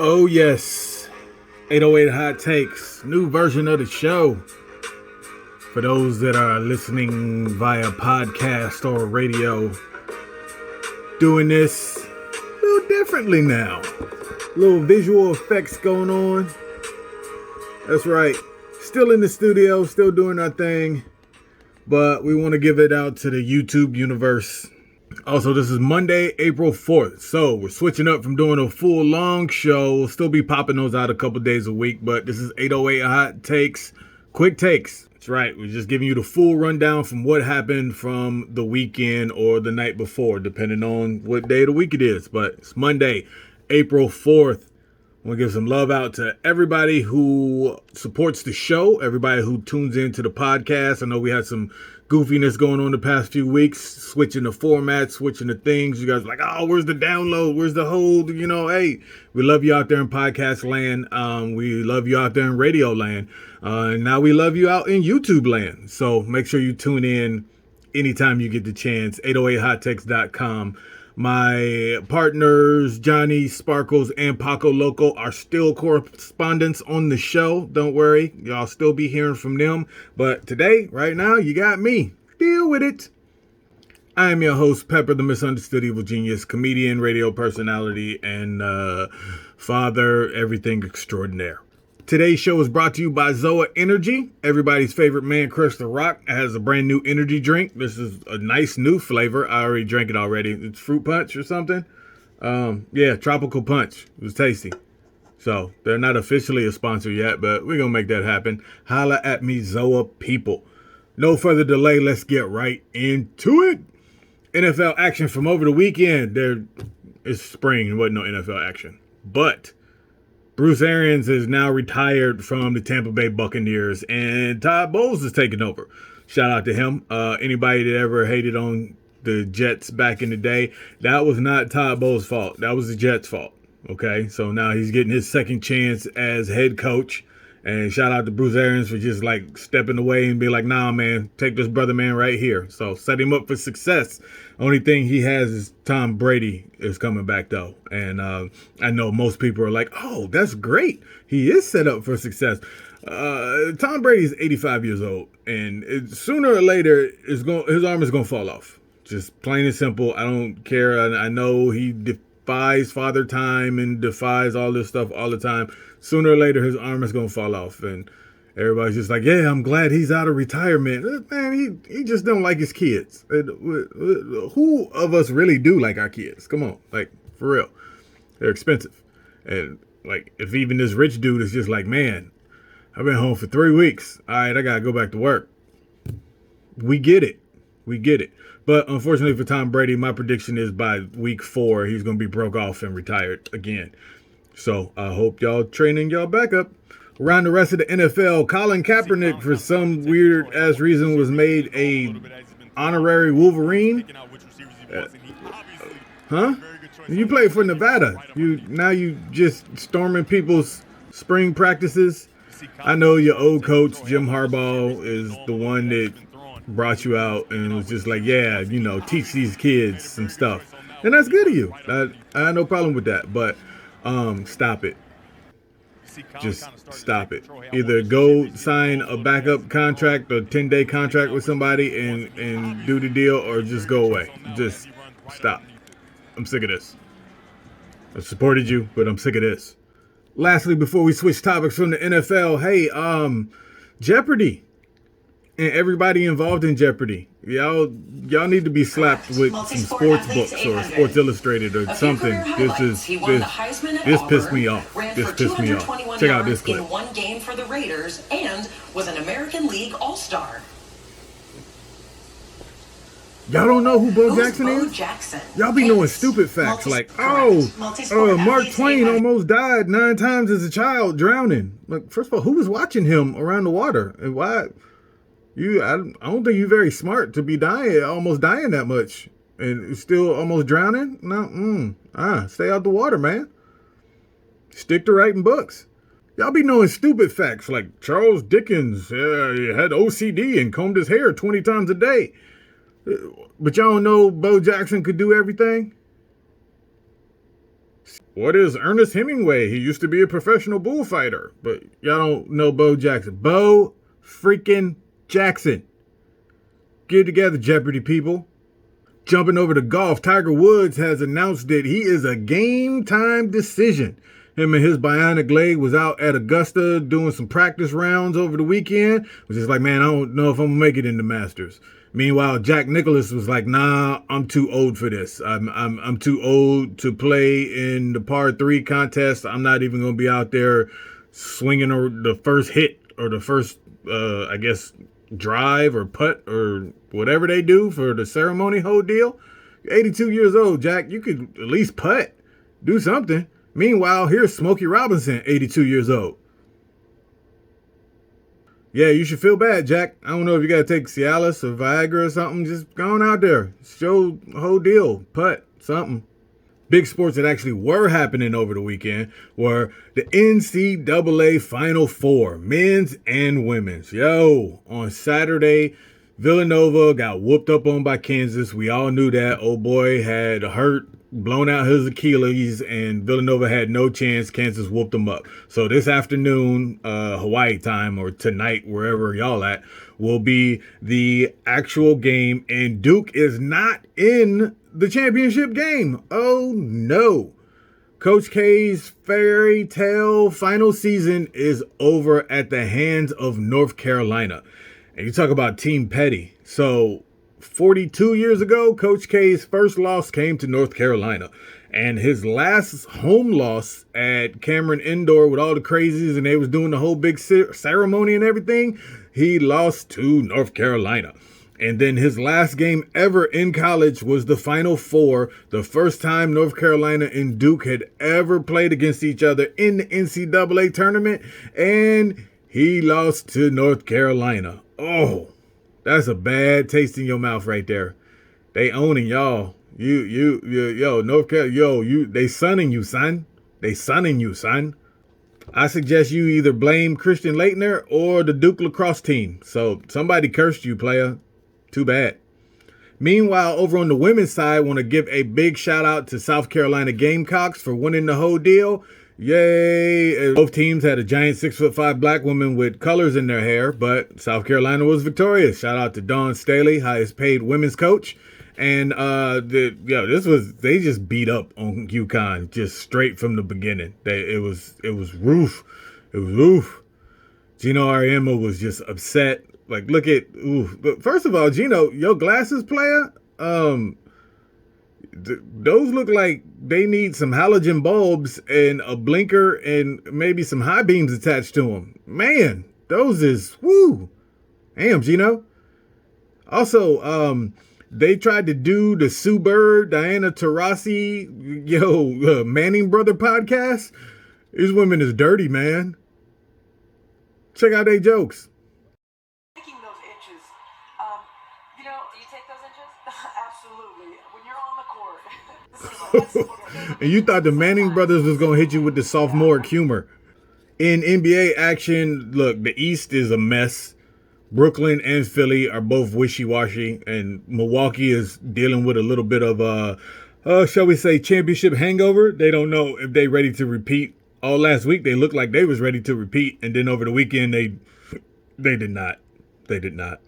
Oh yes, 808 Hot Takes, new version of the show. For those that are listening via podcast or radio, doing this a little differently now. Little visual effects going on. That's right, still in the studio, still doing our thing, but we want to give it out to the YouTube universe. Also, this is Monday, April 4th. So we're switching up from doing a full long show. We'll still be popping those out a couple days a week, but this is 808 Hot Takes, quick takes. That's right. We're just giving you the full rundown from what happened from the weekend or the night before, depending on what day of the week it is. But it's Monday, April 4th. I want to give some love out to everybody who supports the show, everybody who tunes into the podcast. I know we had some goofiness going on the past few weeks, switching the formats, switching the things. You guys are like, oh, where's the download? Where's the hold? You know, hey, we love you out there in podcast land. We love you out there in radio land. And now we love you out in YouTube land. So make sure you tune in anytime you get the chance. 808hottakes.com. My partners, Johnny Sparkles and Paco Loco, are still correspondents on the show. Don't worry, y'all still be hearing from them. But today, right now, you got me. Deal with it. I am your host, Pepper, the misunderstood evil genius, comedian, radio personality, and father, everything extraordinaire. Today's show is brought to you by Zoa Energy. Everybody's favorite man, Chris the Rock, has a brand new energy drink. This is a nice new flavor. I already drank it already. It's fruit punch or something. Yeah, tropical punch. It was tasty. So they're not officially a sponsor yet, but we're going to make that happen. Holla at me, Zoa people. No further delay. Let's get right into it. NFL action from over the weekend. It's spring. There wasn't no NFL action. But Bruce Arians is now retired from the Tampa Bay Buccaneers, and Todd Bowles is taking over. Shout out to him. Anybody that ever hated on the Jets back in the day, that was not Todd Bowles' fault. That was the Jets' fault. Okay, so now he's getting his second chance as head coach. And shout out to Bruce Arians for just like stepping away and be like, nah, man, take this brother man right here. So set him up for success. Only thing he has is Tom Brady is coming back, though. And I know most people are like, oh, that's great. He is set up for success. Tom Brady is 85 years old. And sooner or later, his arm is going to fall off. Just plain and simple. I don't care. I know he defies father time and defies all this stuff all the time. Sooner or later, his arm is going to fall off. And everybody's just like, yeah, I'm glad he's out of retirement. Man, he just don't like his kids. Who of us really do like our kids? Come on. Like, for real. They're expensive. And, like, if even this rich dude is just like, man, I've been home for 3 weeks. All right, I got to go back to work. We get it. We get it. But unfortunately for Tom Brady, my prediction is by week 4, he's going to be broke off and retired again. So I hope y'all training y'all back up. Around the rest of the NFL, Colin Kaepernick, for some weird ass reason, was made a honorary Wolverine. Huh? You play for Nevada. You just storming people's spring practices. I know your old coach Jim Harbaugh is the one that brought you out and was just like, yeah, teach these kids some stuff, and that's good of you. I have no problem with that, but stop it. Just stop it. Either go sign a backup contract or 10-day contract with somebody and do the deal, or just go away. Just stop. I'm sick of this. I supported you, but I'm sick of this. Lastly, before we switch topics from the NFL, hey, Jeopardy and everybody involved in Jeopardy. Y'all need to be slapped with some sports books or Sports Illustrated or something. This pissed me off. This pissed me off. Check out this clip. In one game for the Raiders and was an American League All-Star. Y'all don't know who Bo Jackson is? Y'all be knowing stupid facts like, Mark Twain almost died 9 times as a child drowning. Like, first of all, who was watching him around the water? And why? I don't think you're very smart to be almost dying that much and still almost drowning. No, stay out the water, man. Stick to writing books. Y'all be knowing stupid facts like Charles Dickens he had OCD and combed his hair 20 times a day. But y'all don't know Bo Jackson could do everything? What is Ernest Hemingway? He used to be a professional bullfighter, but y'all don't know Bo Jackson. Bo freaking Jackson. Get together, Jeopardy people. Jumping over to golf, Tiger Woods has announced that he is a game time decision. Him and his bionic leg was out at Augusta doing some practice rounds over the weekend. Was just like, man, I don't know if I'm gonna make it in the Masters. Meanwhile, Jack Nicklaus was like, nah, I'm too old for this. I'm too old to play in the par 3 contest. I'm not even gonna be out there swinging the first hit or the first, I guess, drive or putt or whatever they do for the ceremony whole deal. You're 82 years old, Jack. You could at least putt, do something. Meanwhile, here's Smokey Robinson, 82 years old. Yeah, you should feel bad, Jack. I don't know if you got to take Cialis or Viagra or something. Just go on out there. Show the whole deal. Putt, something. Big sports that actually were happening over the weekend were the NCAA Final Four, men's and women's. Yo, on Saturday, Villanova got whooped up on by Kansas. We all knew that. Old boy had hurt, blown out his Achilles, and Villanova had no chance. Kansas whooped them up. So this afternoon, Hawaii time, or tonight, wherever y'all at, will be the actual game. And Duke is not in the championship game. Oh, no. Coach K's fairy tale final season is over at the hands of North Carolina. And you talk about Team Petty. So 42 years ago, Coach K's first loss came to North Carolina. And his last home loss at Cameron Indoor with all the crazies and they was doing the whole big ceremony and everything, he lost to North Carolina. And then his last game ever in college was the Final Four, the first time North Carolina and Duke had ever played against each other in the NCAA tournament. And he lost to North Carolina. Oh, that's a bad taste in your mouth right there. They owning y'all. Yo, North Carolina, they sunning you, son. They sunning you, son. I suggest you either blame Christian Laettner or the Duke lacrosse team. So somebody cursed you, player. Too bad. Meanwhile, over on the women's side, I want to give a big shout out to South Carolina Gamecocks for winning the whole deal. Yay. Both teams had a giant 6'5" black woman with colors in their hair, but South Carolina was victorious. Shout out to Dawn Staley, highest paid women's coach. And they just beat up on UConn just straight from the beginning. It was roof. It was roof. Gino Ariema was just upset. Like, look at, first of all, Gino, your glasses, player, those look like they need some halogen bulbs and a blinker and maybe some high beams attached to them. Man, those is, woo. Damn, Gino. Also, they tried to do the Sue Bird, Diana Taurasi, Manning Brother podcast. These women is dirty, man. Check out their jokes. Taking those inches, you take those inches? Absolutely. When you're on the court. And you thought the Manning brothers was going to hit you with the sophomoric humor. In NBA action, look, the East is a mess. Brooklyn and Philly are both wishy-washy, and Milwaukee is dealing with a little bit of, shall we say, championship hangover. They don't know if they're ready to repeat. All last week, they looked like they was ready to repeat, and then over the weekend, they did not. They did not.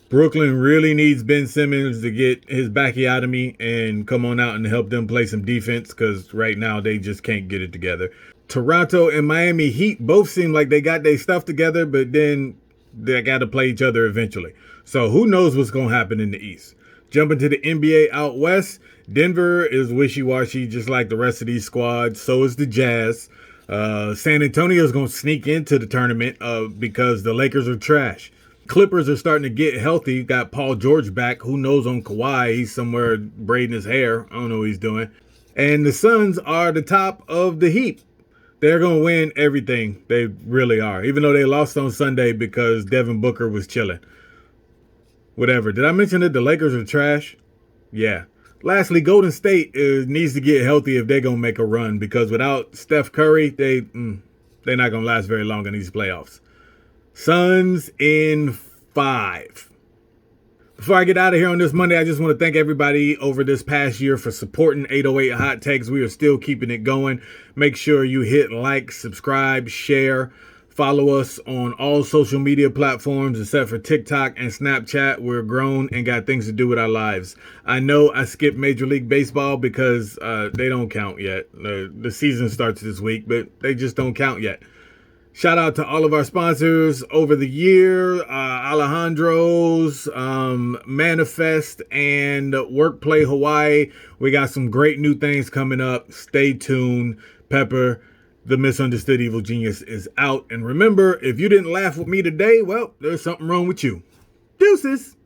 Brooklyn really needs Ben Simmons to get his bacchiotomy and come on out and help them play some defense, because right now they just can't get it together. Toronto and Miami Heat both seem like they got their stuff together, but then they got to play each other eventually. So who knows what's going to happen in the East. Jumping to the NBA out West, Denver is wishy-washy just like the rest of these squads. So is the Jazz. San Antonio is going to sneak into the tournament because the Lakers are trash. Clippers are starting to get healthy. Got Paul George back. Who knows on Kawhi? He's somewhere braiding his hair. I don't know what he's doing. And the Suns are the top of the heap. They're going to win everything. They really are. Even though they lost on Sunday because Devin Booker was chilling. Whatever. Did I mention that the Lakers are trash? Yeah. Lastly, Golden State needs to get healthy if they're going to make a run. Because without Steph Curry, they're not going to last very long in these playoffs. Suns in 5. Before I get out of here on this Monday, I just want to thank everybody over this past year for supporting 808 Hot Takes. We are still keeping it going. Make sure you hit like, subscribe, share. Follow us on all social media platforms except for TikTok and Snapchat. We're grown and got things to do with our lives. I know I skipped Major League Baseball because they don't count yet. The season starts this week, but they just don't count yet. Shout out to all of our sponsors over the year, Alejandro's, Manifest, and Workplay Hawaii. We got some great new things coming up. Stay tuned. Pepper, the Misunderstood Evil Genius, is out. And remember, if you didn't laugh with me today, well, there's something wrong with you. Deuces.